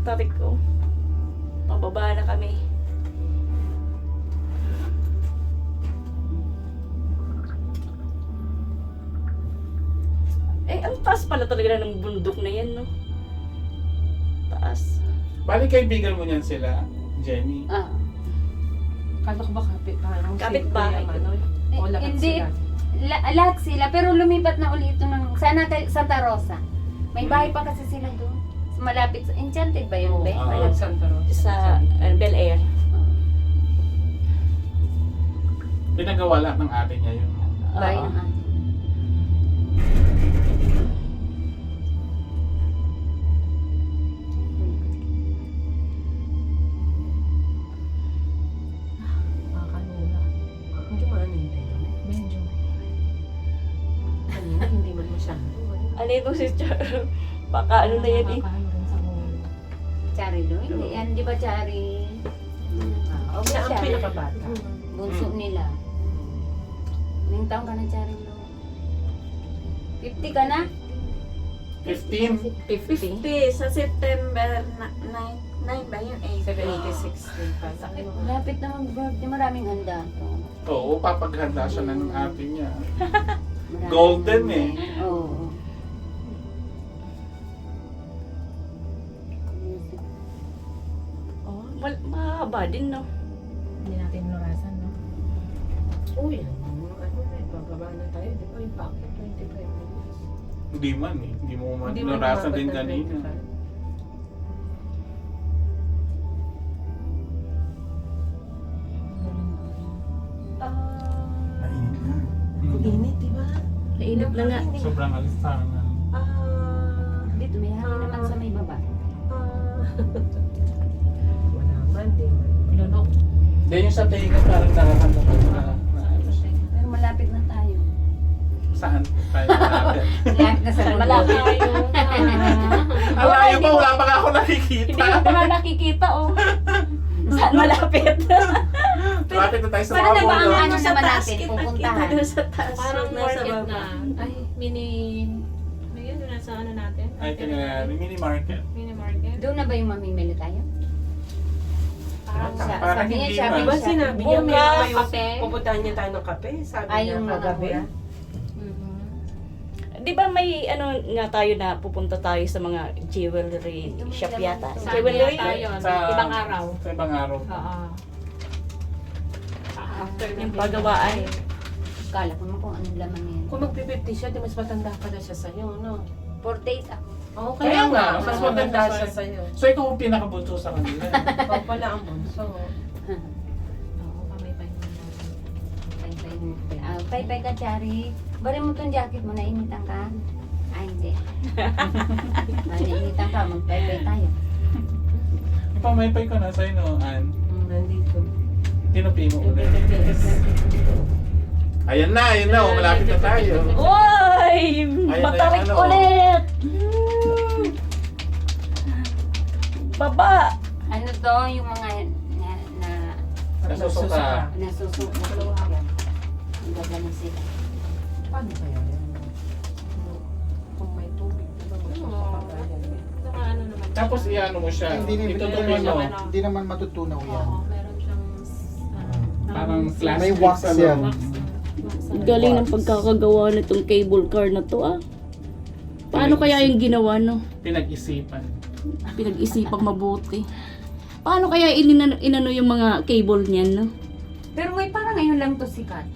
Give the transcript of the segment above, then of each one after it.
Sabi ko, pababa na kami. Eh, ang taas pala talaga ng bundok na yan, no? Taas. Bali kaibigan mo niyan sila, Jenny. Ah. Kala ko ba Kapit-bahay ko. O lahat Hindi. sila? Lahat sila, pero lumipat na ulit ito ng Santa Rosa. May bahay pa kasi sila doon. Malapit sa Enchanted ba yun, Be? Ah. Malapit Santa Rosa. Sa Bel Air. Pinagawa lahat ng ate niya yun. Bahay Oo. ng ate. Makakalula. Hindi maanintay yun. Medyo. Kanina, hindi man masyado. Ano yung si Char? Baka ano na yan eh. Nakakahalo rin sa ulo. Chari doon. Hindi yan, di ba Chari? Oo, Siya ang Chari. pinakabata. Bunso nila. Ilang taong ka na, Chari Lo? 50 ka na? 15? 50 sa September 9 ba yun? 786 din pa. Malapit na mag-birthday. Maraming handa. Oo, papaghanda siya ng ate niya. Maraming Golden handa. eh. Oo. Oh, mahaba din, no? Hindi natin nurasan, no? Uy, ano na, bababa na tayo. Di ba yung packet, 25 minutes. Hindi man eh. Hindi mo man Hindi man narasan umabot din ng kanina. 25. Mainit na. Init, di ba? Nainip na nga. Sobrang alistangan. Dito, may hangin naman sa may baba. Wala man, di man. Lunok. Hindi yung sa tinga parang nakakanta ko na. Pero malapit na tayo. Saan tayo malapit? Malapit na sa Malapit bundok. tayo. Alayo pa, wala pa nga ako nakikita. Hindi ko pa nga nakikita, oh. Saan malapit? Malapit na tayo sa Paano mga na ba ang bundok. ano naman natin pupuntahan? Kita doon sa taas. Parang nasa market baba. na. Ay, mini... Ano yun? Nasa ano natin? Ay, kaya mini market. Mini market. Doon na ba yung mamimili tayo? Parang Parang Sabi niya, hindi shopping man. Diba siya. sinabi niya, Bukas. meron kayo, Kape. pupuntahan niya tayo ng kape? Sabi Ay, niya yung mga kagabi. kuya. Di ba may ano nga tayo na pupunta tayo sa mga jewelry Ito may shop laman yata? to. Jewelry? tayo. Sa- Ibang araw. Sa ibang araw. Oo. After Yung ng pagawaan. Kala ko mo kung anong laman yan. Kung magpi-50 siya, di mas matanda pa na siya sa'yo, no? 48 ako. Oo, Kaya kaya nga, nga, mas mas maganda maganda siya sa'yo. sa'yo. So ikaw ang pinakabunso sa kanila. Ikaw pala ang bunso. Oo, kamay-pay mo natin. Pay-pay ka, Chari. Bari mo tong jacket mo, nainitan ka? Ay, hindi. Nainitan ka, mag-pay-pay tayo. Ipamaypay ko na sa'yo, no, Ann. Nandito. Tinupi mo ulit. Ayan na, oh, malapit na tayo. Uy! Ayun na Matarik yung ano. ulit! Baba! Ano to, yung mga Nasusuka. nasusuko. Yan. Ang gagaling sila. Paano kaya yan? Kung may tubig, di ba? Magpapagayan. Saka ano naman. Tapos iano mo siya. Hindi Itutuloy mo. Hindi naman matutunaw yan. Oo, meron siyang... Parang plastic. May wax sa yan. loob. Galing ng pagkakagawa nitong cable car na to, ah. Paano kaya yung ginawa, no? Pinag-isipan. Pinag-isipang mabuti. Paano kaya inano yung mga cable niyan, no? Pero may parang ngayon lang to sikat.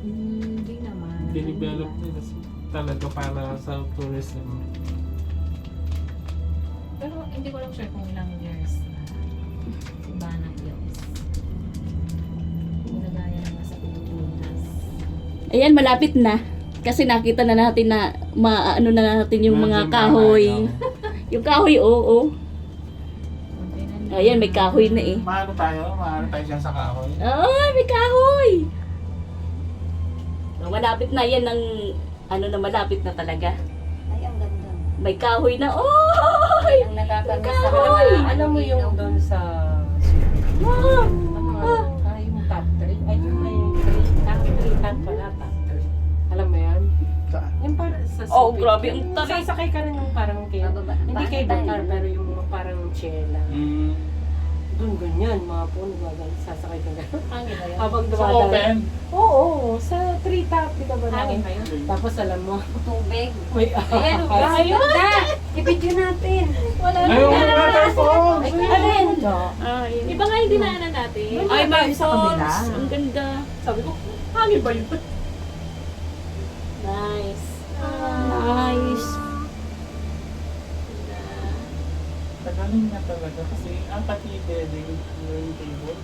Hindi naman. Dinevelop nila talaga para sa tourism. Pero hindi ko lang sure kung ilang years na. Iba na years. Hindi na gaya naman sa Pilipinas. Ayan, malapit na. Kasi nakita na natin na maano na natin yung mga kahoy. Yung kahoy, oo. Konti na Ayan, may kahoy na eh. Maano tayo dyan sa kahoy. Ay, may kahoy! Malapit na yan ang ano na malapit na talaga. Ay, ang ganda. May kahoy na. Oy! Ang nakakamiss sa Kahoy! mga Alam mo yung doon sa... Wow! yung top 3? Ay, yung 3 tan pala, top 3. Alam mo yan? Saan? Yung parang sa Oh, Subic. grabe, ang Yung tarik. Sasakay ka rin yung parang cable. Bababa. Hindi Bakit cable tayo? car, pero yung parang Shela. Doon ganyan, mga puno, gagaling, sasakay ka gano'n. Hangin ba yun? Habang Sa dumadaan. open. Oo, sa treetop, di ka ba Hangin ba yun? Tapos alam mo, Tubig. may Ayan, ayun na. I-video natin. Wala na. Ayun, waterfalls. Ay, alin? Ay, Iba nga yung dinaanan natin. ay may Sa kabila. falls. Ang ganda. Sabi ko, hangin ba yun? Nice. Nice. Tagaling na talaga kasi ang patide yung table.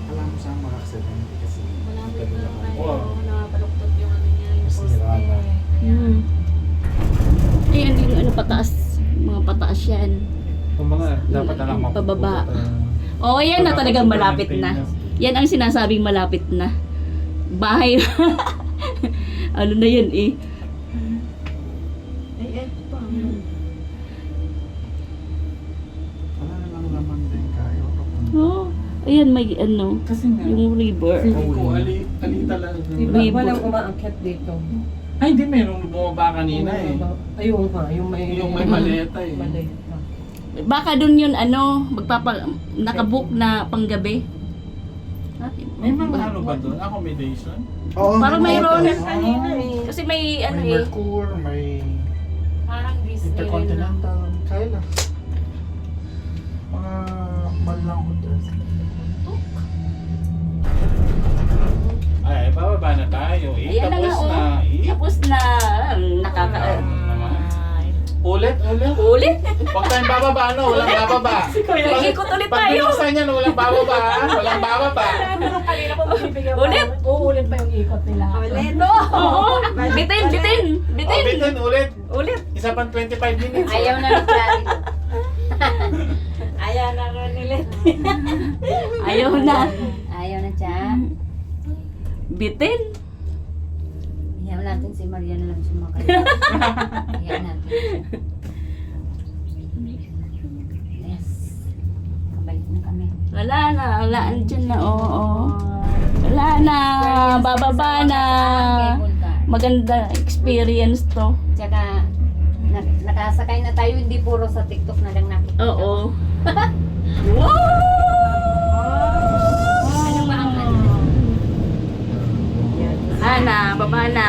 Alam mo saan maka-aksidente kasi Malapit tagal na naman. kayo. Wow. Nakapaluktot yung ano niya, yung Mas poste. nirama. Kaya, Ayan din yung ano pataas. Mga pataas yan. Kung mga dapat na lang Pababa. mapupunta. Oo, yan na talagang malapit na. Yan ang sinasabing malapit na. Bahay. Ano na yan eh. Ay, eto pa. Wala namang laman din kayo. Oh, ayan may ano, Kasi nga, yung river. feeling ko, ali talaga. Di ba River. walang umaangkat dito? Ay, hindi, merong bumaba kanina eh. Ayun nga, yung may... Yung may maleta eh. Maleta. Baka dun yun ano, nakabook na panggabi. May mga ano ba doon? Accommodation? Oo, Parang mayroon. Kanina eh. Kasi may ano May eh. Mercure, may parang Disney rin na. Intercontinental. Kaya lang. Mga malang hotel. Ay, bababa na tayo eh. Ayan na nga, Tapos oh. na eh. Tapos na nakaka... Ay. Ulit. Ulit? Huwag tayong bababa, ano? Walang bababa. Ikot ulit Pag tayo. binuksan yan, walang bababa. Walang bababa. Pero kanina pa magbibigyan Ulit? Uulit pa yung ikot nila. No! Oo! Bitin! Bitin! Oh, Bitin! bitin, ulit. Ulit! Isa pang 25 minutes. Ayaw na ni Clary. Ayaw na rin nilit. Ayaw na. Ayaw na siya. Bitin! Ayaw natin si Maria na lang sumakay. Ayaw natin siya. Yes. Kabalik na kami. Wala na. Wala andyan na. Oo. Wala na. Bababa na. Cable car. Maganda experience to. Tsaka, nakasakay na tayo, hindi puro sa TikTok na lang nakikita. Oo. Wow! Ano ba ang ano? Ana, baba na.